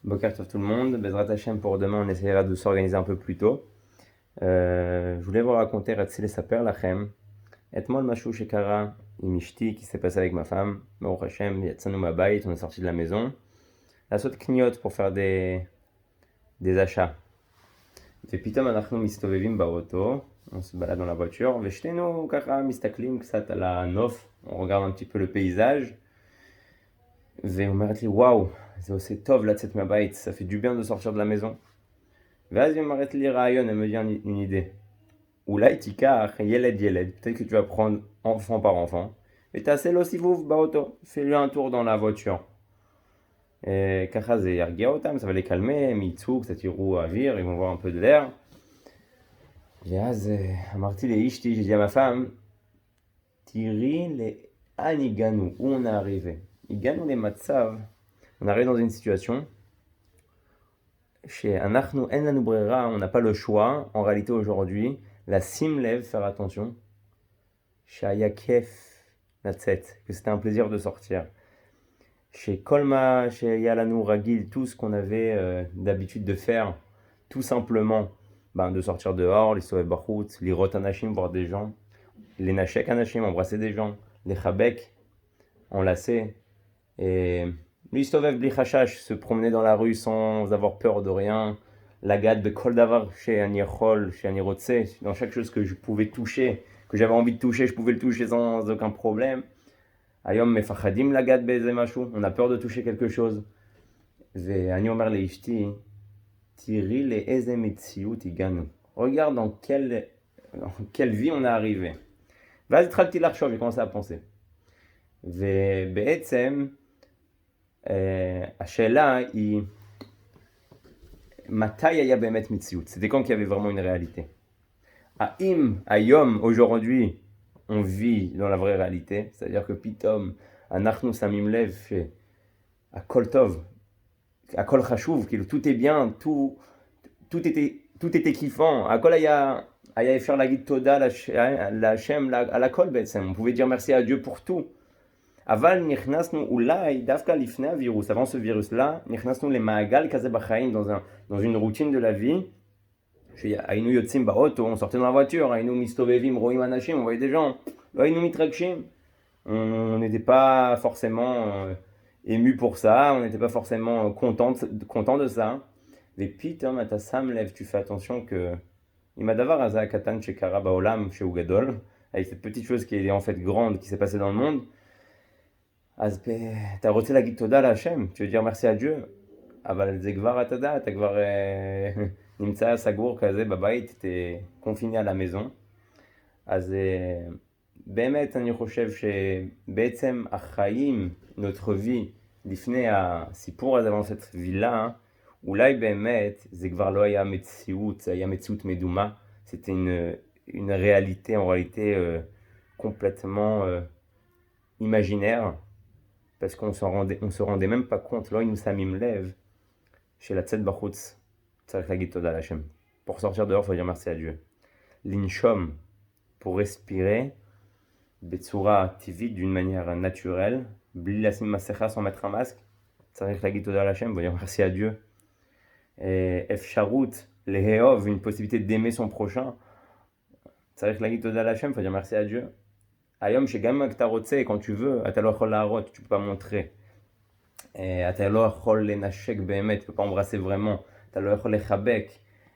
Boker Tov tout le monde, Bezrat Hashem pour demain on essaiera de s'organiser un peu plus tôt. Je voulais vous raconter Ratzil Saper Lachem, Etmol Mashou Shekara, Imishti qui s'est passé avec ma femme, Baruch Hashem, Yatsanu Mabayit, on est sorti de la maison. La saute kniot pour faire des achats. ופתאום אנחנו מסתובבים באוטו, on se balade dans la voiture, ושתינו ככה מסתכלים קצת על הנוף, on regarde un petit peu le paysage, והיא אומרת לי וואו, זה עושה טוב לצאת מהבית, ça fait du bien de sortir de la maison. ואז היא אומרת לי רעיון, elle me vient une idée. אולי תיקח ילד ילד, peut-être que tu vas prendre enfant par enfant, ותעשה לו סיבוב באוטו, fais-lui un tour dans la voiture. ככה זה ירגיע אותם, ça va les calmer, הם יצאו, קצת יראו האוויר, ils vont voir un peu de l'air. ואז אמרתי לאשתי, j'ai dit à ma femme, תראי לאן הגענו, où on est arrivé. הגענו למצב, on arrive dans une situation, שאנחנו אין לנו ברירה, on n'a pas le choix, en réalité aujourd'hui, la sim lève, faire attention, שהיה כיף לצאת, que c'était un plaisir de sortir. שכל מה שהיה לנו רגיל, tout ce qu'on avait d'habitude de faire, tout simplement, de sortir dehors, להסתובב בחוץ, לראות אנשים, voir des gens, לנשק אנשים, embrasser des gens, לחבק, enlacer, et להסתובב בלי חשש, se promener dans la rue sans avoir peur de rien, לגעת בכל דבר שאני יכול, שאני רוצה, dans chaque chose que je pouvais toucher, que j'avais envie de toucher, je pouvais le toucher sans aucun problème. היום מפחדים לגעת באיזה משהו, on a peur de toucher quelque chose. ואני אומר לאשתי, תראי לאיזה מציאות הגענו. Regarde dans quelle vie on est arrivé. ואז התחלתי לחשוב, j'ai commencé à penser. ובעצם, השאלה היא, מתי היה באמת מציאות? C'était quand qu'il y avait vraiment une réalité. האם היום, aujourd'hui, on vit dans la vraie réalité, c'est-à-dire que pitom, אנחנו שמים לב שהכל טוב, הכל חשוב, כאילו tout est bien, tout était kiffant, הכל היה אפשר להגיד תודה להשם על הכל בעצם, on pouvait dire merci à Dieu pour tout. אבל נכנסנו אולי דווקא לפני הווירוס, avant ce virus-là, נכנסנו למעגל כזה בחיים, dans une routine de la vie, שהיינו יוצאים באוטו, on sortait dans la voiture, היינו מסתובבים, רואים אנשים, on voyait des gens, לא היינו מתרגשים. On n'était pas forcément ému pour ça, on n'était pas forcément content de ça. ופתאום אתה שם לב, tu fais attention que עם הדבר הזה הקטן שקרה בעולם, שהוא גדול, avec cette petite chose qui est en fait grande, qui s'est passée dans le monde, אז אתה רוצה להגיד תודה להשם, tu veux dire merci à Dieu, אבל זה כבר אתה יודע, אתה כבר נמצא סגור כזה בבית, t'es confiné à la maison. אז באמת אני חושב שבעצם החיים, notre vie, לפני הסיפור הזה, avant cette vie-là, אולי באמת זה כבר לא היה מציאות, זה היה מציאות מדומה, c'était une réalité en réalité complètement imaginaire, parce qu'on se rendait même pas compte, לא היינו שמים לב, שלצאת בחוץ צריך להגיד תודה להשם. Pour sortir dehors, il faut dire merci à Dieu. לנשום, pour respirer, בצורה טבעית, d'une manière naturelle, בלי לשים מסכה, sans mettre un masque, צריך להגיד תודה להשם, il faut dire merci à Dieu. אפשרות, לאהוב, une possibilité d'aimer son prochain, צריך להגיד תודה להשם, il faut dire merci à Dieu. היום שגם אם אתה רוצה, quand tu veux, אתה לא יכול להראות, tu peux pas montrer. אתה לא יכול לנשק באמת, tu peux pas embrasser vraiment. אתה לא יכול לחבק,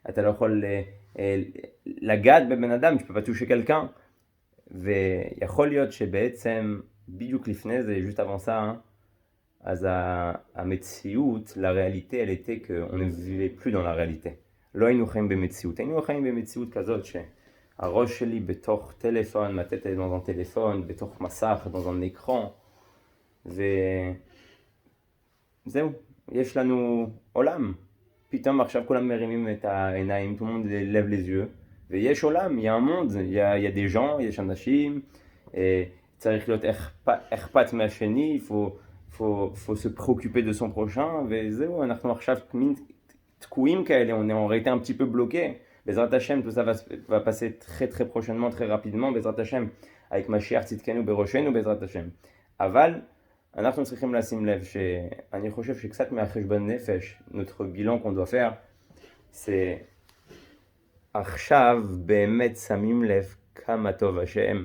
אתה לא יכול לגעת בבן אדם, tu peux pas toucher quelqu'un. ויכול להיות שבעצם, בדיוק לפני זה, juste avant ça, אז המציאות, la réalité, elle était qu'on ne vivait plus dans la réalité. לא היינו חיים במציאות. היינו חיים במציאות כזאת שהראש שלי בתוך טלפון, ma tête est dans un téléphone, בתוך מסך, dans un écran. וזהו, יש לנו עולם. פתאום עכשיו כולם מרימים את העיניים, tout le monde lève les yeux, ויש עולם, il y a un monde, il y a des gens, יש אנשים, צריך להיות אכפת מהשני, faut se préoccuper de son prochain, וזהו, אנחנו עכשיו תקועים כאלה, on est en réalité un petit peu bloqué. בעזרת השם, tout ça va passer très très prochainement, très rapidement, בעזרת השם, avec Mashiach tzidkenu בראשנו, בעזרת השם. אבל אנחנו צריכים לשים לב שאני חושב שקצת מהחשבון נפש, notre bilan qu'on doit faire, c'est עכשיו באמת שמים לב כמה טוב השם,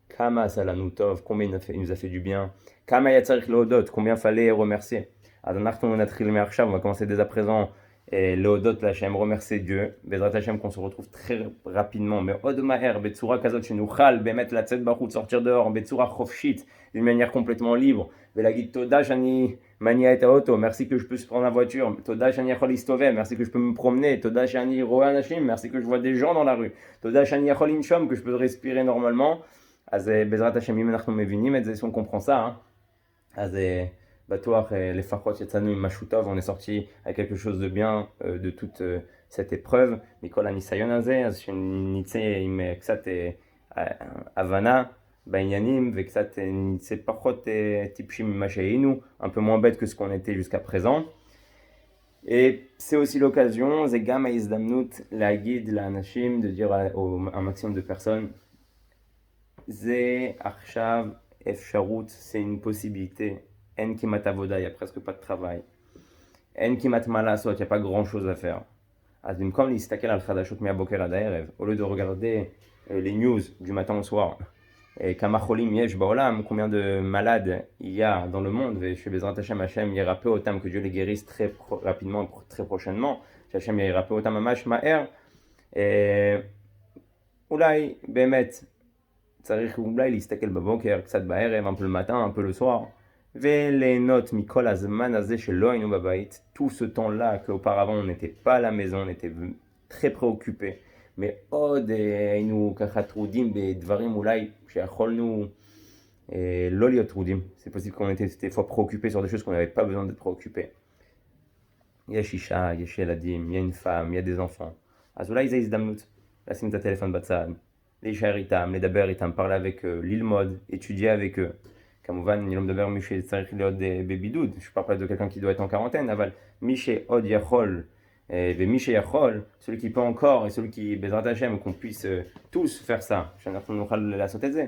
כמה עשה לנו טוב, combien il nous a fait du bien, כמה היה צריך להודות, combien fallait remercier. אז אנחנו נתחיל מעכשיו, on va commencer dès à présent להודות להשם, remercier Dieu, בעזרת השם qu'on se retrouve très rapidement, מאוד מהר, בצורה כזאת שנוכל באמת לצאת בחוץ, sortir dehors, בצורה חופשית, d'une manière complètement libre, ולהגיד תודה שאני מניע את האוטו, merci que je peux prendre la voiture, תודה שאני יכול להסתובב, merci que je peux me promener, תודה שאני רואה אנשים, merci que je vois des gens dans la rue, תודה שאני יכול לנשום, que je peux respirer normalement. אז בעזרת השם, אם אנחנו מבינים את זה, si on comprend ça, אז בטוח לפחות יצאנו עם משהו טוב, on est sorti avec quelque chose de bien de toute cette épreuve, מכל הניסיון הזה, אז שנצא עם קצת הבנה בעניינים וקצת נצא פחות טיפשים ממה שהיינו, un peu moins bête que ce qu'on était jusqu'à présent. Et c'est aussi l'occasion, זה גם ההזדמנות להגיד לאנשים, de dire un maximum de personnes, זה עכשיו אפשרות, c'est une possibilité, אין כמעט עבודה, il n'y a presque pas de travail, אין כמעט מה לעשות, il n'y a pas grand chose à faire. אז במקום להסתכל על חדשות מהבוקר עד הערב, au lieu de regarder les news du matin au soir, כמה חולים יש בעולם, combien de malades il y a dans le monde, ושבעזרת השם השם ירפא אותם, que Dieu les guérisse très rapidement, très prochainement, שהשם ירפא אותם ממש מהר, אולי באמת צריך אולי להסתכל בבוקר, קצת בערב, un peu le matin, un peu le soir, וליהנות מכל הזמן הזה שלא היינו בבית, tout ce temps-là qu'auparavant on n'était pas à la maison, on était très préoccupés, מאוד היינו ככה טרודים בדברים אולי שיכולנו לא להיות טרודים, c'est possible qu'on était des fois préoccupés sur des choses qu'on n'avait pas besoin d'être préoccupés. יש אישה, יש ילדים, il y a une femme, il y a des enfants, אז אולי זה הזדמנות לשים את הטלפון בצד, להישאר איתם, לדבר איתם, parler avec eux, ללמוד, étudier avec eux. כמובן, אני לא מדבר מי שצריך להיות בבידוד, je parle pas de quelqu'un qui doit être en quarantaine, אבל מי שעוד יכול, ומי שיכול, celui qui peut encore, et celui qui, בעזרת השם, qu'on puisse tous faire ça, שאנחנו נוכל לעשות את זה,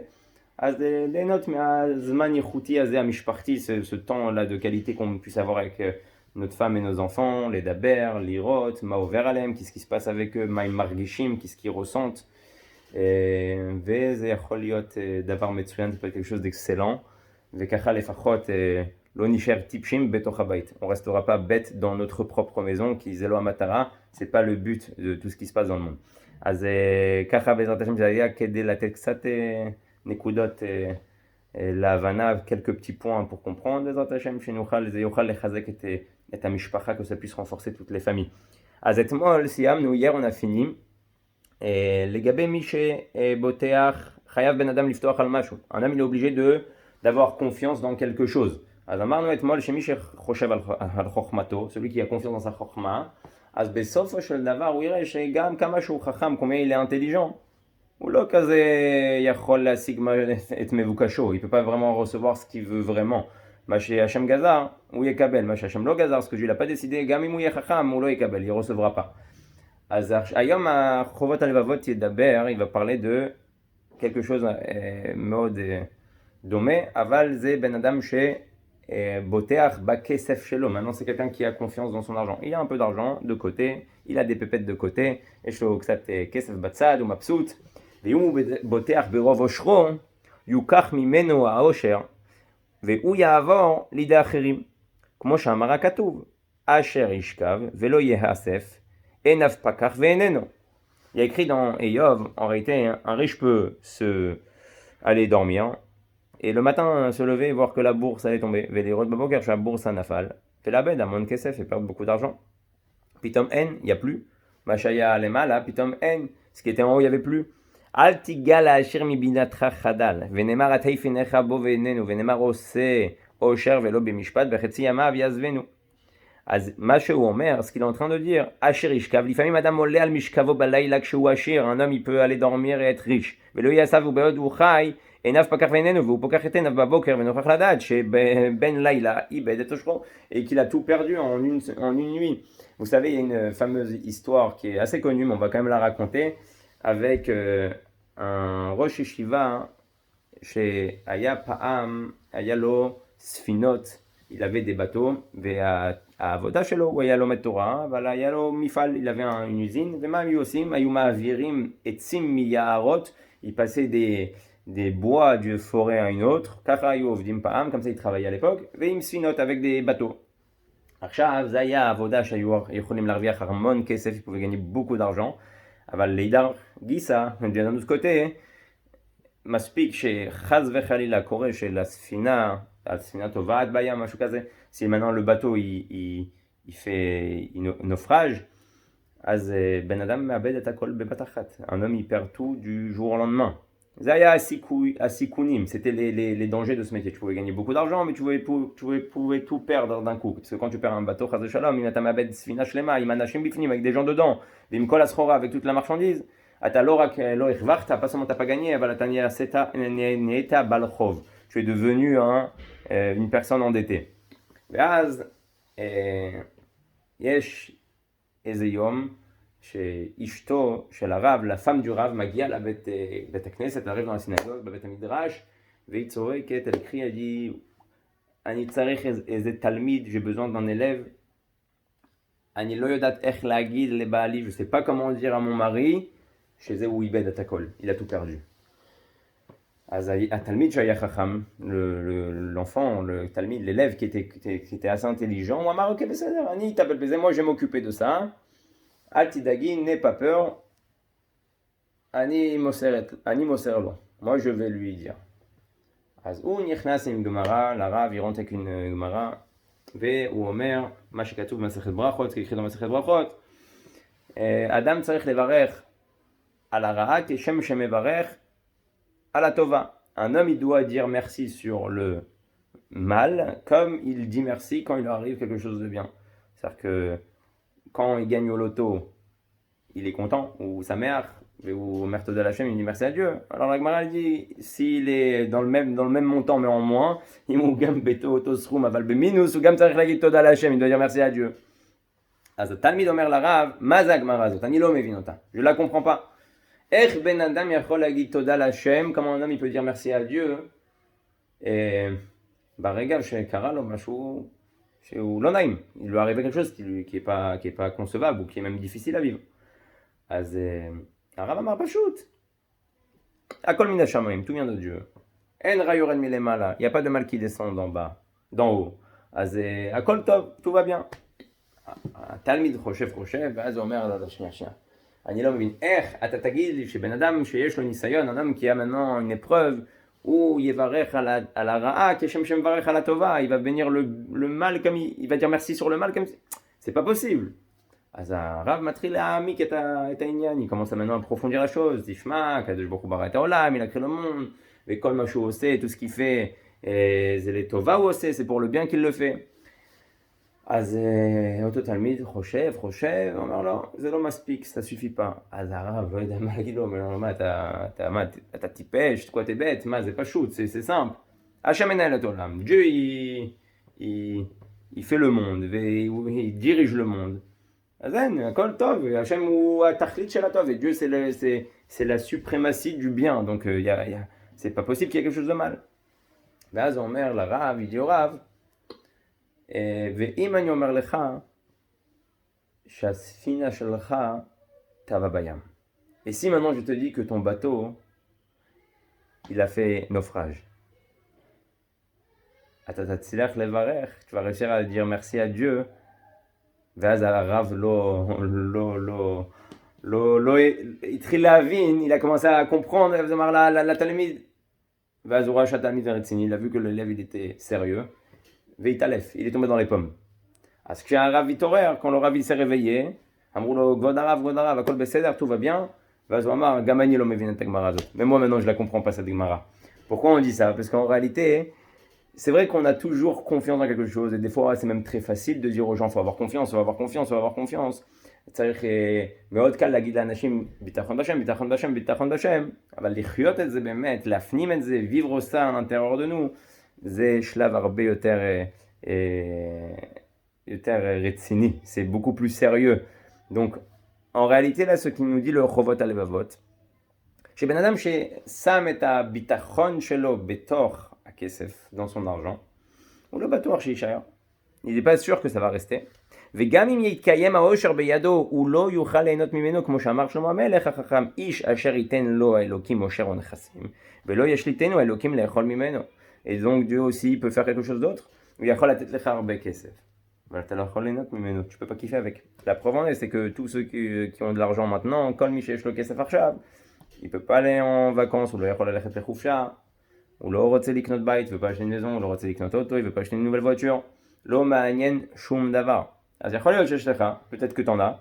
אז ליהנות מהזמן איכותי הזה, המשפחתי, ce temps-là de qualité qu'on puisse avoir avec notre femme et nos enfants, לדבר, לראות, מה עובר עליהם, qu'est-ce qui se passe avec eux, מה הם מרגישים, qu'est-ce qu'ils ressentent, וזה יכול להיות דבר מצוין, זה peut être quelque chose d'excellent, וככה לפחות לא נשאר טיפשים בתוך הבית. On restera pas bête dans notre propre maison, כי זה לא המטרה, c'est pas le but de tout ce qui se passe dans le monde. אז ככה בעזרת השם זה היה כדי לתת קצת נקודות להבנה, quelques petits points pour comprendre בעזרת השם, שנוכל, זה יוכל לחזק את המשפחה, que ça puisse renforcer toutes les familles. אז אתמול סיימנו, hier on a fini, לגבי מי שבוטח, חייב בן אדם לפתוח על משהו. un homme il est obligé d'avoir confiance dans quelque chose. אז אמרנו אתמול שמי שחושב על חוכמתו, celui qui a confiance dans sa חוכמה, אז בסופו של דבר הוא יראה שגם כמה שהוא חכם, combien il est intelligent, הוא לא כזה יכול להשיג את מבוקשו, il peut pas vraiment recevoir ce qu'il veut vraiment. מה שהשם גזר, הוא יקבל, מה שהשם לא גזר, ce que Dieu l'a pas décidé, גם אם הוא יהיה חכם, הוא לא יקבל, il recevra pas. אז היום החובות הלבבות ידבר, il va parler de quelque chose מאוד דומה, אבל זה בן אדם שבוטח בכסף שלו. Maintenant c'est quelqu'un qui a confiance dans son argent. Il a un peu d'argent de côté, il a des pépettes de côté, יש לו קצת כסף בצד, הוא מבסוט, ואם הוא בוטח ברוב עושרו, יוקח ממנו העושר, והוא יעבור לידי אחרים. כמו שאמר הכתוב, אשר ישכב ולא יאסף, עיניו פקח ועיננו. Il y a écrit dans Eov, en réalité, un riche peut aller dormir, et le matin se lever et voir que la bourse allait tomber. ולראות בבוקר שהבורסה נפל, ולאבד המון כסף et perdre beaucoup d'argent. פתאום אין, il n'y a plus. מה שהיה למעלה, פתאום אין. Ce qui était en haut, il n'y avait plus. אל תיגע לעשיר מבינתך חדל, ונאמר הטף עיניך בו ואיננו, ונאמר עושה עושר ולא במשפט, בחצי ימיו יעזבנו. אז מה שהוא אומר, ce qu'il est en train de dire, עשיר ישכב, לפעמים אדם עולה על משכבו בלילה כשהוא עשיר, un homme il peut aller dormir et être riche, ולא יעשב ובעוד הוא חי, עיניו פקח ועיננו, והוא פוקח את עיניו בבוקר, ונוכח לדעת שבן לילה איבד את עושרו, et qu'il a tout perdu en une nuit. Vous savez, il y a une fameuse histoire qui est assez connue, mais on va quand même la raconter, avec un ראש ישיבה שהיה פעם, היה לו ספינות, il avait des bateaux, והעבודה שלו, הוא היה לומד תורה, אבל היה לו מפעל, il avait une usine, ומה היו עושים? היו מעבירים עצים מיערות, il passait des bois de forêt à une autre, ככה היו עובדים פעם, comme ça il travaillait à l'époque, ועם ספינות, avec des bateaux. עכשיו, זה היה העבודה שהיו יכולים להרוויח המון כסף, ils pouvaient gagner beaucoup d'argent, אבל לידר גיסה, d'un autre côté, מספיק שחז וחלילה קורה שלספינה, הספינה טובעת בים, משהו כזה, si maintenant le bateau il fait naufrage, אז בן אדם מאבד את הכל בבת אחת. Un homme il perd tout du jour au lendemain. זה היה הסיכונים, c'était les dangers de ce métier. Tu pouvais gagner beaucoup d'argent, mais tu pouvais tout perdre d'un coup. Parce que quand tu perds un bateau, חס ושלום, אם אתה מאבד ספינה שלמה, עם אנשים בפנים, avec des gens dedans, ועם כל הסחורה, avec toute la marchandise, אתה לא רק לא הרווחת, pas seulement t'as pas gagné, אבל אתה נהיית בעל חוב. Tu es devenu une personne endettée. ואז יש איזה יום שאשתו של הרב, לפם du רב, מגיעה לבית הכנסת, לרב dans la synagogue, בבית המדרש, והיא צועקת, elle crie, elle dit, אני צריך איזה תלמיד, j'ai besoin d'un élève, אני לא יודעת איך להגיד לבעלי, je sais pas comment dire à mon mari, שזה הוא איבד את הכל, il a tout perdu. אז התלמיד שהיה חכם, l'enfant, le תלמיד, l'élève qui était assez intelligent, הוא אמר, ok, בסדר, אני אטפל בזה, moi je vais m'occuper de ça, אל תדאגי, n'aie pas peur, אני מוסר לו, moi je vais lui dire. אז הוא נכנס עם גמרא, לרב, ירון תקין גמרא, והוא אומר, מה שכתוב במסכת ברכות, ככתוב במסכת ברכות, אדם צריך לברך על הרעה כשם שמברך על הטובה. Un homme, il doit dire merci sur le mal, comme il dit merci quand il arrive quelque chose de bien. C'est-à-dire que quand il gagne au loto, il est content, ou sa mère, ou Mère Toda Lachem, il dit merci à Dieu. Alors la Gemara dit, s'il est dans le même montant mais en moins, il ou gam beto tosrum aval beminus, ou gam tzarich lagid Toda Lachem, il doit dire merci à Dieu. אז התלמיד אומר לרב, מה זה הגמרא הזאת? אני לא מבין אותה, je la comprends pas. איך בן אדם יכול להגיד תודה להשם, comment un homme il peut dire merci à Dieu, ברגע שקרה לו משהו שהוא לא נעים, il lui arrive quelque chose qui est pas concevable, ou qui est même difficile à vivre. אז הרב אמר פשוט, הכל מן השמיים, tout vient de Dieu. אין רע יורד מלמעלה, il n'y a pas de mal qui descend d'en haut. אז הכל טוב, tout va bien. התלמיד חושב, ואז הוא אומר לו, שנייה. אני לא מבין, איך אתה תגיד לי שבן אדם שיש לו ניסיון, אדם qui a maintenant une épreuve, הוא יברך על הרעה כשם שמברך על הטובה, il va bénir le mal comme il va dire merci sur le mal comme c'est pas possible. אז הרב מתחיל להעמיק את העניין, il commence maintenant à approfondir la chose, תשמע, הקדוש ברוך הוא ברא את העולם, il a créé le monde, וכל מה שהוא עושה, tout ce qu'il fait, זה לטובה הוא עושה, c'est pour le bien qu'il le fait. אז אותו תלמיד חושב, אומר לו, זה לא מספיק, ça suffit pas. אז הרב לא יודע מה להגיד לו, אומר לו, מה, אתה טיפש, quoi t'es bête, מה, זה פשוט, c'est simple. השם מנהל את העולם, Dieu, il fait le monde, il dirige le monde. אז אין, הכל טוב, השם הוא התכלית של הטוב, et Dieu c'est la suprématie du bien, donc c'est pas possible qu'il y ait quelque chose de mal. ואז הוא אומר לרב, il dit au רב, ואם אני אומר לך שהספינה שלך טבעה בים. Et si maintenant je te dis que ton bateau il a fait naufrage, אתה תצליח לברך, tu vas réussir à dire merci à Dieu. ואז הרב לא התחיל להבין, il a commencé à comprendre, אז אמר לתלמיד, ואז הוא ראה שהתלמיד הרציני, il a vu que l'élève il était sérieux, והתעלף, il est tombé dans les pommes. אז כשהרב התעורר, quand le רב il s'est réveillé, אמרו לו, כבוד הרב, הכל בסדר, tout va bien, ואז הוא אמר, גם אני לא מבין את הגמרא הזאת, mais moi maintenant je la comprends pas cette הגמרא. Pourquoi on dit ça? Parce qu'en réalité, c'est vrai qu'on a toujours confiance en quelque chose, et des fois c'est même très facile de dire aux gens, faut avoir confiance. צריך מאוד קל להגיד לאנשים, ביטחון בשם, אבל לחיות את זה באמת, להפנים את זה, vivre ça à l'intérieur de nous, זה שלב הרבה יותר רציני, c'est beaucoup plus sérieux. Donc, en réalité, là, ce qu'il nous dit le חובות הלבבות, שבן אדם ששם את הביטחון שלו בתוך הכסף, dans son argent, ou le batoar sheishayar. Il n'est pas sûr que ça va rester. וגם אם יתקיים העושר בידו, הוא לא יוכל ליהנות ממנו, כמו שאמר שלמה המלך החכם, איש אשר ייתן לו האלוקים עושר או נכסים, ולא ישליטנו האלוקים לאכול ממנו. Et donc Dieu aussi peut faire quelque chose d'autre, il יכול לתת לך הרבה כסף. אבל אתה לא יכול ליהנות ממנו, tu peux pas kiffer avec. La preuve en est, c'est que tous ceux qui ont de l'argent maintenant, כל מי שיש לו כסף עכשיו, il peut pas aller en vacances, הוא לא יכול ללכת לחופשה, הוא לא רוצה לקנות בית, il veut pas acheter une maison, הוא לא רוצה לקנות אוטו, il veut pas acheter une nouvelle voiture. לא מעניין שום דבר. אז יכול להיות שיש לך, peut-être que t'en as,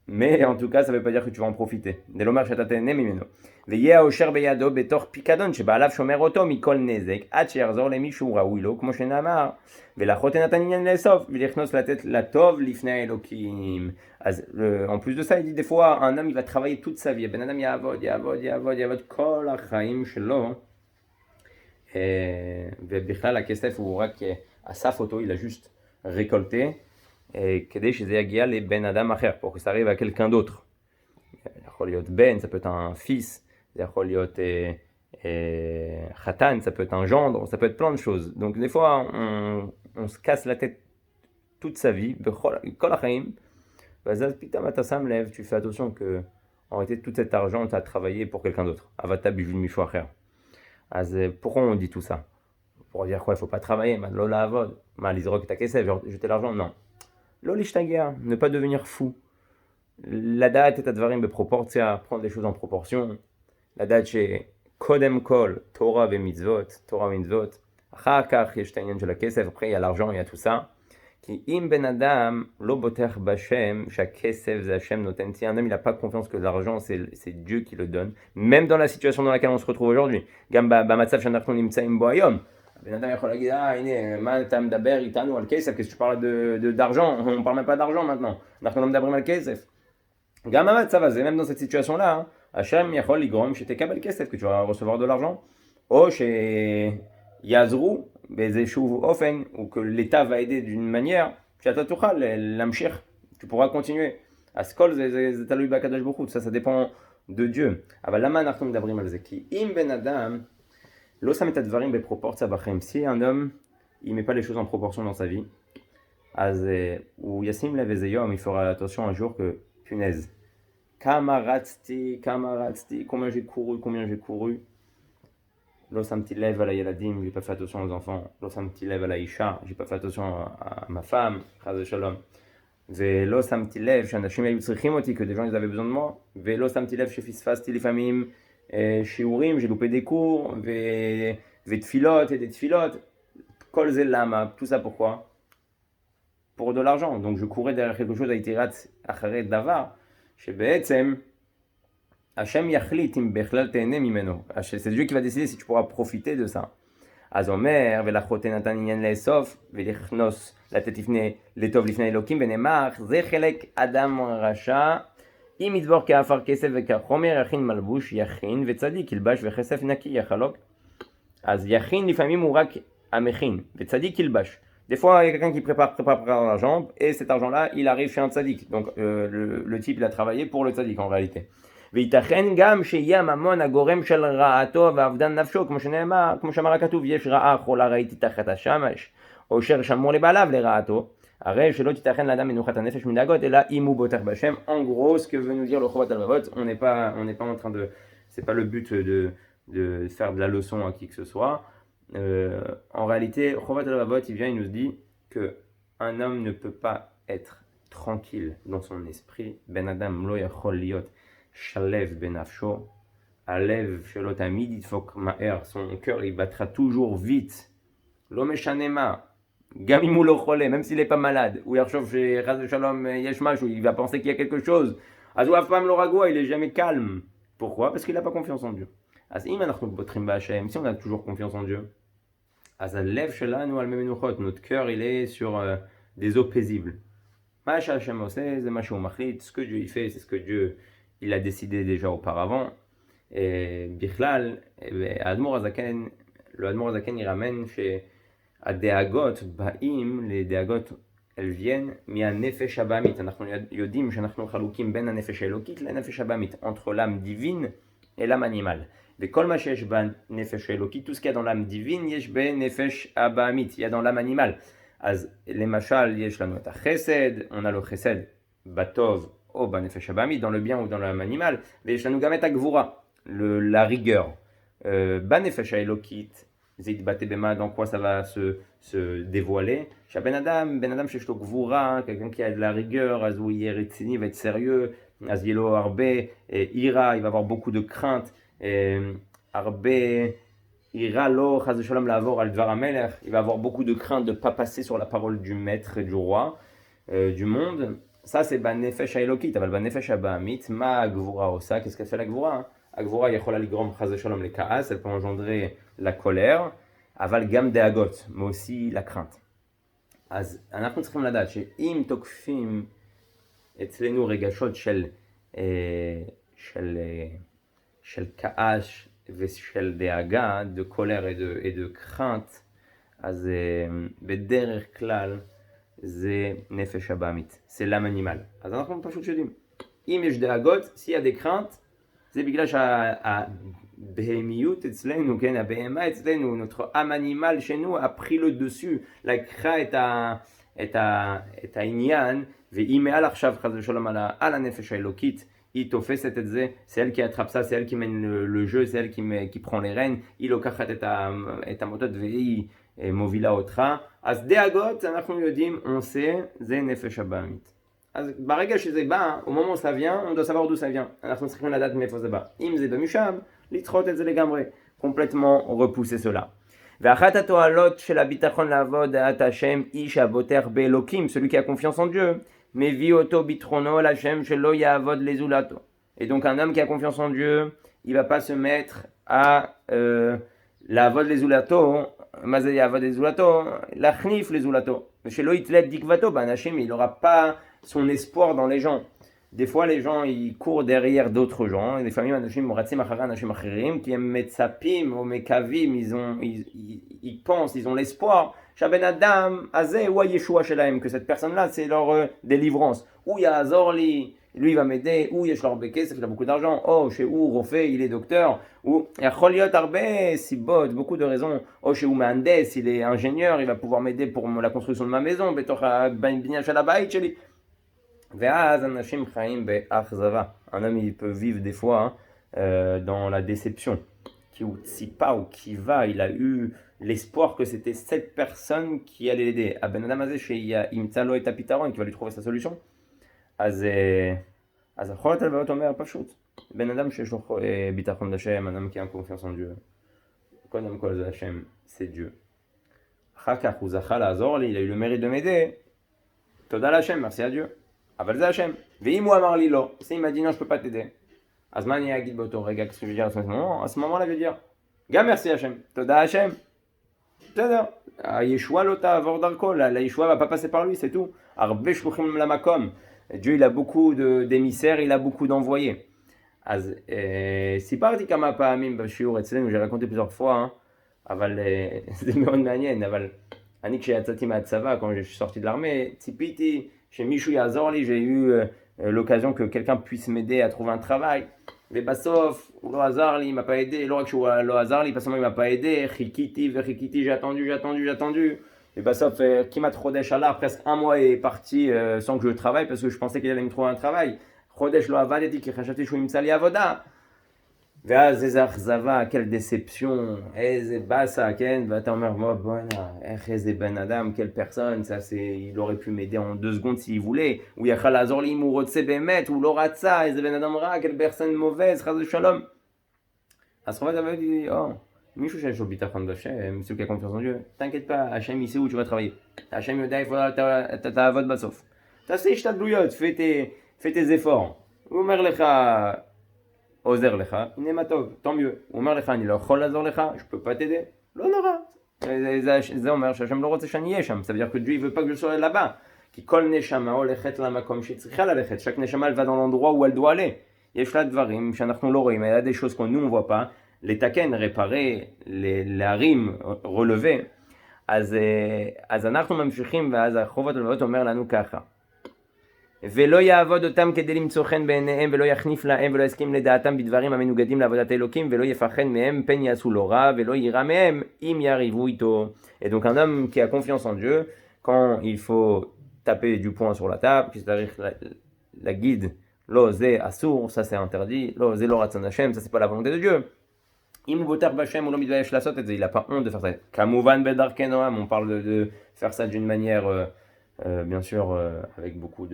mais en tout cas ça veut pas dire que tu vas en profiter. דלומר שאתה תהנה ממנו. ויהיה העושר בידו בתוך פיקדון שבעליו שומר אותו מכל נזק, עד שיחזור למישהו ראוי לו, כמו שנאמר, ולאחות אין נתן עניין לאסוף, ולכנוס לתת לטוב לפני האלוקים. אז en plus de ça, il dit des fois, un homme il va travailler toute sa vie, בן אדם יעבוד כל החיים שלו, ובכלל הכסף הוא רק אסף אותו, il a juste récolté, כדי שזה יגיע לבן אדם אחר, pour que ça arrive à quelqu'un d'autre. יכול להיות בן, ça peut être un fils, ça יכול להיות חתן, ça peut être un gendre, ça peut être plein de choses. Donc des fois on se casse la tête toute sa vie, כל החיים, ואז פתאום אתה שם לב, tu fais attention que en réalité tout cet argent tu as travaillé pour quelqu'un d'autre. עבדת בשביל מישהו אחר. אז pourquoi on dit tout ça? Pour dire quoi, il faut pas travailler, לא לעבוד, מה לזרוק את הכסף, jeter l'argent? Non. לא להשתגע, ne pas devenir fou. לדעת את הדברים בפרופורציה, prendre les choses en proportion. לדעת שקודם כל תורה ומצוות, תורה ומצוות, אחר כך יש את העניין של הכסף, après il y a l'argent, il y a tout ça. כי אם בן אדם לא בוטח בשם, שהכסף זה השם נותן, si un homme il n'a pas confiance que l'argent c'est Dieu qui le donne, même dans la situation dans laquelle on se retrouve aujourd'hui, גם במצב שאנחנו נמצאים בו היום, בן אדם יכול להגיד, הנה, מה אתה מדבר איתנו על כסף, כשאתה parles d'argent, on parle même pas d'argent maintenant, אנחנו לא מדברים על כסף. גם במצב הזה, même dans cette situation-là, השם יכול לגרום שתקבל כסף, que tu vas recevoir de l'argent, או שיעזרו באיזשהו אופן, ou que l'État va aider d'une manière, שאתה תוכל להמשיך, tu pourras continuer. אז כל זה תלוי בקדוש ברוך הוא, ça dépend de Dieu. אבל למה אנחנו מדברים על זה? כי אם בן אדם לא שם את הדברים בפרופורציה בחיים, si un homme, il met pas les choses en proportion dans sa vie, אז הוא ישים לב איזה יום, il fera attention un jour que, punaise, כמה רצתי, combien j'ai couru, לא שמתי לב על הילדים, j'ai pas fait attention aux enfants, לא שמתי לב על האישה, j'ai pas fait attention à ma femme, חס ושלום, ולא שמתי לב שאנשים היו צריכים אותי, que des gens ils avaient besoin de moi, ולא שמתי לב שפספסתי לפעמים שיעורים, j'ai loupé des cours, ותפילות et des tfilotes, כל זה למה, tout ça pourquoi? Pour de l'argent, donc je courais derrière quelque chose, הייתי רץ אחרי דבר, שבעצם השם יחליט אם בכלל תהנה ממנו, c'est Dieu qui va décider si tu pourras profiter de ça. אז אומר, ולאחות אין נתן עניין לאסוף, ולכנוס לתת לטוב לפני אלוקים, ונאמר, זה חלק אדם רשע, אם ידבור כאפר כסף וכחומר, יכין מלבוש, יכין וצדיק, ילבש וכסף נקי יחלוק. אז יכין לפעמים הוא רק המכין, וצדיק ילבש. Des fois, il y a quelqu'un qui prépare l'argent, et cet argent-là, il arrive chez un tzaddik. Donc, le type, il a travaillé pour le tzaddik, en réalité. וייתכן גם שיהיה הממון הגורם של רעתו ואבדן נפשו, כמו שאמר הכתוב, יש רעה חולה ראיתי תחת השמש, או שר שמור לבעליו לרעתו, הרי שלא תיתכן לאדם מנוחת הנפש מדאגות, אלא אם הוא בוטח בהשם. En gros, ce que veut nous dire le Chovat Halvavot, on n'est pas en train de, c'est pas le but de faire de la leçon à qui que ce soit. En réalité, Chovat Halvavot, il vient, il nous dit que un homme ne peut pas être tranquille dans son esprit. Ben Adam lo yachol liot shalev benafsho, alev shelo tamid yidfok ma'er, son cœur il battra toujours vite. Lo meshanema, גם אם הוא לא חולה, même s'il est pas malade, הוא יחשוב שחס ושלום יש משהו, il va penser qu'il y a quelque chose, אז הוא אף פעם לא רגוע, il est jamais calme. Pourquoi? Parce qu'il n'a pas confiance en Dieu. אז אם אנחנו בוטחים בהשם, si on a toujours confiance en Dieu, אז הלב שלנו על מי מנוחות, notre cœur il est sur des eaux paisibles. מה שהשם עושה, זה מה שהוא מחליט, ce que Dieu il fait, c'est ce que Dieu il a décidé déjà auparavant. בכלל, האדמו"ר הזקן, le האדמו"ר הזקן il ramène שהדאגות באים, les דאגות elles viennent מהנפש הבאמית. אנחנו יודעים שאנחנו חלוקים בין הנפש האלוקית לנפש הבאמית, entre l'âme divine et l'âme animale. Vekol ma sheyesh banefesh elokit, tout ce qu'il y a dans l'âme divine, yesh benefesh abahamit, il y a dans l'âme animale. Az les machal yesh lanu et chesed, on a le chesed batov o banefesh abahamit, dans le bien ou dans l'âme animale. Veyesh lanu gamet agvura, la rigueur. Banefesh elokit, zid batebema, dans quoi ça va se dévoiler. Ben Adam sheshlo gvura, quelqu'un qui a de la rigueur, azou yeretzini, va être sérieux, azielo arbe, ira, il va avoir beaucoup de crainte. Arbe ira lo chas shalom lavor al dvar hamelech, il va avoir beaucoup de crainte de ne pas passer sur la parole du maître et du roi du monde. Ça c'est banefesh haelokit, aval banefesh habahamit, ma gvura osa, qu'est-ce qu'elle fait la gvura? Agvura yechola ligrom chas shalom le kaas, elle peut engendrer la colère, aval gam deagot, mais aussi la crainte. אז אנחנו צריכים לדעת שאם תוקפים אצלנו רגשות של כעס ושל דאגה, de colère et de crainte, אז בדרך כלל זה נפש הבאמית, c'est l'âme animale. אז אנחנו פשוט יודעים, אם יש דאגות, s'il y a des craintes, זה בגלל שהבהמיות אצלנו, כן, הבהמה אצלנו, notre âme animale chez nous a pris le dessus, לקחה את העניין, והיא מעל עכשיו חס ושלום על הנפש האלוקית, היא תופסת את זה, c'est elle qui attrape ça, c'est elle qui mène le jeu, c'est elle qui prend les rênes, היא לוקחת את המוטות והיא מובילה אותך. אז דאגות, אנחנו יודעים, on sait, זה נפש הבאמית. אז ברגע שזה בא, au moment où ça vient, on doit savoir d'où ça vient. אנחנו צריכים לדעת מאיפה זה בא. אם זה במשם, לדחות את זה לגמרי, complètement repousser cela. ואחת התועלות של הביטחון לעבוד דעת השם איש הבוטח באלוקים, celui qui a confiance en Dieu, מביא אותו ביטחונו על השם שלא יעבוד לזולתו. Et donc un homme qui a confiance en Dieu, il va pas se mettre à לעבוד לזולתו, מה זה יעבוד לזולתו? להחניף לזולתו. ושלא יתלת דקוותו באנשים, il n'aura pas son espoir dans les gens. Des fois, les gens, ils courent derrière d'autres gens. Et des familles, אנשים רצים אחרי אנשים אחרים, כי הם מצפים או מקווים, ils pensent, ils ont l'espoir, שהבן אדם הזה הוא הישוע שלהם, que cette personne-là, c'est leur délivrance. הוא יעזור לי, lui il va m'aider, ou יש לו הרבה כסף, il a beaucoup d'argent, או שהוא רופא, il est docteur, ou יכול להיות הרבה סיבות, beaucoup de raisons, או שהוא מהנדס, il est ingénieur, il va pouvoir m'aider pour la construction de ma maison, בתוך הבניין של הבית שלי. ואז אנשים חיים באכזבה. Un homme il peut vivre des fois dans la déception. Qui ou tsipa ou qui va, il a eu l'espoir que c'était cette personne qui allait l'aider. הבן אדם הזה שימצא לו את הפתרון, qui va lui trouver sa solution. אז החולת הלוואות אומר פשוט. בן אדם שיש לו ביטחון לשם, אדם qui a confiance en Dieu. קודם כל זה השם, c'est Dieu. אחר כך הוא זכה לעזור לי, il a eu le mérite de m'aider. תודה להשם, merci à Dieu. אבל זה השם. ואם הוא אמר לי לא, si il m'a dit non, je peux pas t'aider. אז מה אני אגיד באותו רגע? qu'est-ce que je vais dire à ce moment-là, je vais dire גם merci השם, תודה השם. בסדר, הישועה לא תעבור דרכו, הישועה va pas passer par lui, c'est tout. הרבה שלוחים למקום. Dieu il a beaucoup d'émissaires, il a beaucoup d'envoyés. אז סיפרתי כמה פעמים בשיעור אצלנו, j'ai raconté plusieurs fois, אבל זה מאוד מעניין, אבל אני כשיצאתי מהצבא, quand je suis sorti de l'armée, ציפיתי שמישהו יעזור לי, j'ai eu l'occasion que quelqu'un puisse m'aider à trouver un travail. ובסוף הוא לא עזר לי, il m'a pas aidé, לא רק שהוא לא עזר לי, בסוף il m'a pas aidé, חיכיתי וחיכיתי, j'ai attendu. Et בסוף כמעט חודש הלך, presque un mois est parti sans que je travaille, parce que je pensais qu'il allait me trouver un travail. חודש לא עבדתי, כי חשבתי שהוא ימצא לי עבודה. ואז איזה אכזבה, quelle déception, איזה באסה, כן? ואתה אומר, בוא'נה, איך איזה בן אדם, quelle personne, ça c'est, il aurait pu m'aider en 2 secondes s'il voulait, הוא יכל לעזור לי אם הוא רוצה באמת, הוא לא רצה, איזה בן אדם רע, quelle personne mauvaise, חס ושלום. אז חובת avait dit, מישהו שיש לו ביטחון בשם, celui qui a confiance en Dieu, t'inquiète pas, Hachem il sait où tu vas travailler. Hachem יודע איפה אתה תעבוד בסוף. תעשה השתדלויות, fais tes efforts. הוא אומר לך, עוזר לך, הנה מה טוב, tant mieux. הוא אומר לך, אני לא יכול לעזור לך, je peux pas t'aider, לא נורא. זה אומר שהשם לא רוצה שאני אהיה שם, ça veut dire que Dieu il veut pas que je sois là-bas. כי כל נשמה הולכת למקום שהיא צריכה ללכת, chaque נשמה elle va dans l'endroit où elle doit aller. יש לה דברים שאנחנו לא רואים, il y a des choses que nous on voit pas, לתקן, réparer, להרים, relever. אז אנחנו ממשיכים, ואז החובת הלוואות אומר לנו ככה. ולא יעבוד אותם כדי למצוא חן בעיניהם, ולא יחניף להם, ולא יסכים לדעתם בדברים המנוגדים לעבודת האלוקים, ולא יפחד מהם, פן יעשו לו רע, ולא יירא מהם, אם יריבו איתו. Et donc un homme qui a confiance en Dieu, quand il faut taper du poing sur la table, c'est-à-dire la guide, lo ze assour, ça c'est interdit, lo ze lo ratzon Hashem, ça c'est pas la volonté de Dieu. Im botar b'Hashem ou lo mitvayesh lasot, il a pas honte de faire ça. Kamuvan bedarkei noam, on parle de faire ça d'une manière, bien sûr, avec beaucoup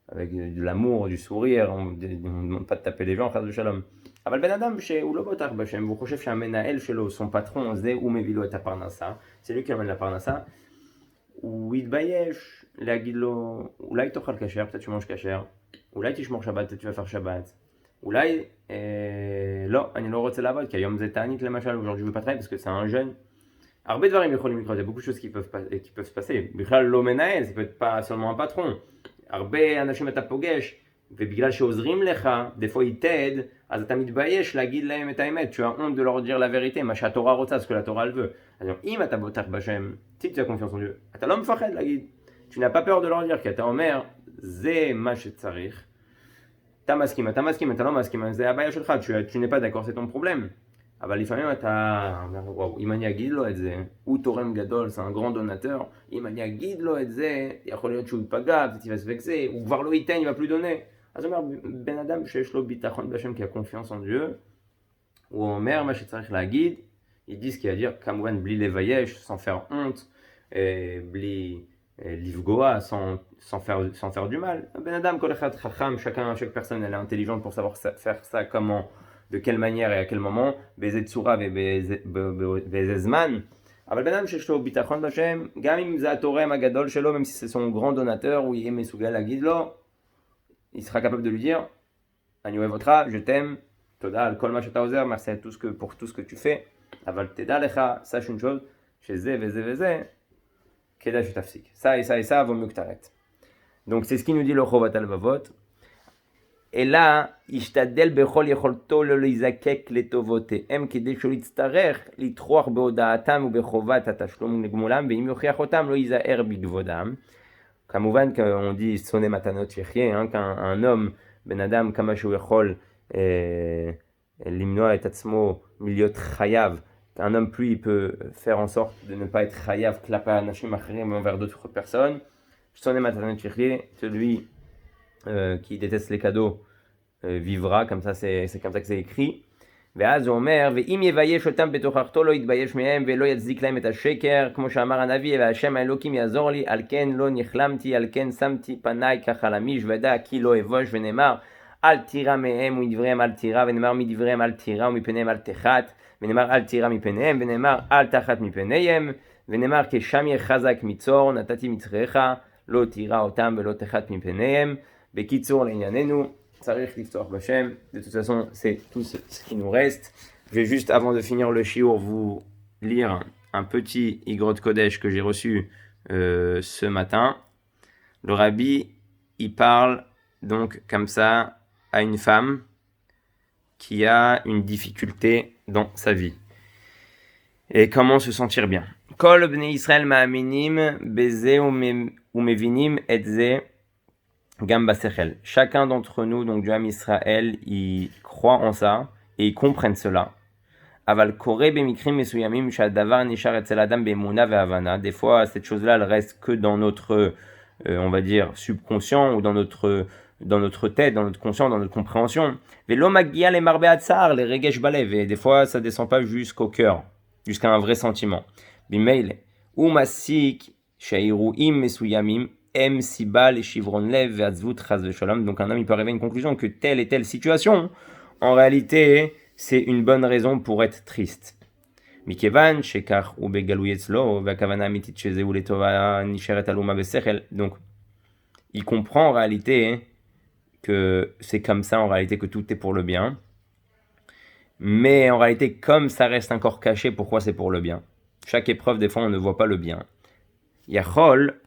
avec de l'amour, du sourire, on ne demande pas de taper les gens, chas v'shalom. אבל בן אדם שהוא לא בוטח בשם, והוא חושב שהמנהל שלו, son patron, זה הוא מביא לו את הפרנסה, c'est lui qui amène la parnassa, הוא יתבייש להגיד לו, אולי תאכל כשר, peut-être tu manges כשר, אולי תשמור שבת, peut-être tu vas faire שבת, אולי, לא, אני לא רוצה לעבוד, כי היום זה תענית למשל, aujourd'hui je veux pas travailler parce que c'est un jeune. הרבה דברים יכולים לקרות, il y a beaucoup de choses qui peuvent se passer, בכלל לא מנהל, זה peut être pas seulement un patron, הרבה אנשים אתה פוגש, ובגלל שעוזרים לך, des fois ils t'aident, אז אתה מתבייש להגיד להם את האמת, tu as honte de leur dire la vérité, מה שהתורה רוצה, ce que la Torah elle veut. Alors, אם אתה בוטח בשם, si tu as confiance en Dieu, אתה לא מפחד להגיד, tu n'as pas peur de leur dire, כי אתה אומר, זה מה שצריך, אתה מסכים, אתה לא מסכים, זה הבעיה שלך, tu n'es pas d'accord, c'est ton problème. אבל לפעמים אתה אומר, וואו, אם אני אגיד לו את זה, הוא תורם גדול, c'est un grand donateur, אם אני אגיד לו את זה, יכול להיות שהוא ייפגע, peut-être il va se vexer, הוא כבר לא ייתן, il va plus donner. אז הוא אומר, בן אדם שיש לו ביטחון בשם, qui a confiance en Dieu, הוא אומר מה שצריך להגיד, il dit ce qu'il a à dire, כמובן בלי לבייש, sans faire honte, בלי לפגוע, sans faire du mal. בן אדם, כל אחד חכם, chaque personne elle est intelligente pour savoir faire ça comment, de quelle manière et à quel moment, באיזה צורה ובאיזה זמן. אבל בן אדם שיש לו ביטחון בשם, גם אם זה התורם הגדול שלו, même si c'est son grand donateur, הוא יהיה מסוגל להגיד לו, il sera capable de lui dire, אני אוהב אותך, je t'aime, תודה על כל מה שאתה עוזר, merci pour tout ce que tu fais, אבל תדע לך, sache une chose, שזה וזה וזה, כדאי שתפסיק. Ça et ça et ça, vaut mieux que t'arrêtes. Donc c'est ce qui nous dit le חובת הלבבות. אלא ישתדל בכל יכולתו לא להיזקק לטובותיהם כדי שלא יצטרך לטרוח בהודעתם ובחובת התשלום לגמולם, ואם יוכיח אותם לא ייזהר בכבודם. כמובן qu'on dit sonner matanot yechie, qu'un homme, ben adam, כמה שהוא יכול למנוע את עצמו מלהיות חייב, qu'un homme plus il peut faire en sorte de ne pas être חייב כלפי אנשים אחרים envers d'autres personnes. sonner matanot yechie, celui qui déteste les cadeaux vivra, comme ça c'est comme ça que c'est écrit. ואז הוא אומר, ואם יבייש אותם בתוכחתו לא יתבייש מהם ולא יצדיק להם את השקר, כמו שאמר הנביא, והשם האלוקים יעזור לי, על כן לא נכלמתי, על כן שמתי פניי כחלמיש, ודע כי לא אבוש, ונאמר, אל תירא מהם ומדבריהם אל תירא, ונאמר מדבריהם אל תירא ומפניהם אל תחת, ונאמר אל תירא מפניהם, ונאמר אל תחת מפניהם, ונאמר כשם יהיה חזק מצור, נתתי מצריך, לא תירא אותם ולא תחת מפניהם. בקיצור לענייננו, צריך לפתוח בשם. De toute façon, c'est tout ce qui nous reste. Je vais juste, avant de finir le shiur, vous lire un petit Igrot Kodesh que j'ai reçu ce matin. Le rabbi, il parle donc comme ça à une femme qui a une difficulté dans sa vie. Et comment se sentir bien. Kol bnei Israël ma'aminim beze umevinim et ze Gamba Sechel. Chacun d'entre nous, donc du Ham Israël, il croit en ça et ils comprennent cela. Aval kore bemikrim mesuyamim shadavar nishar etzel adam beemuna ve'havana. Des fois, cette chose-là, elle reste que dans notre, on va dire, subconscient ou dans notre tête, dans notre conscience, dans notre compréhension. Velo magia le marbe atzar, les regesh balev. Et des fois, ça descend pas jusqu'au cœur, jusqu'à un vrai sentiment. Bimeil ou masik sheiruim mesuyamim. Donc un homme il peut arriver à une conclusion que telle et telle situation, en réalité, c'est une bonne raison pour être triste. Donc il comprend en réalité que c'est comme ça en réalité que tout est pour le bien. Mais en réalité, comme ça reste encore caché, pourquoi c'est pour le bien? Chaque épreuve, des fois, on ne voit pas le bien. Yachol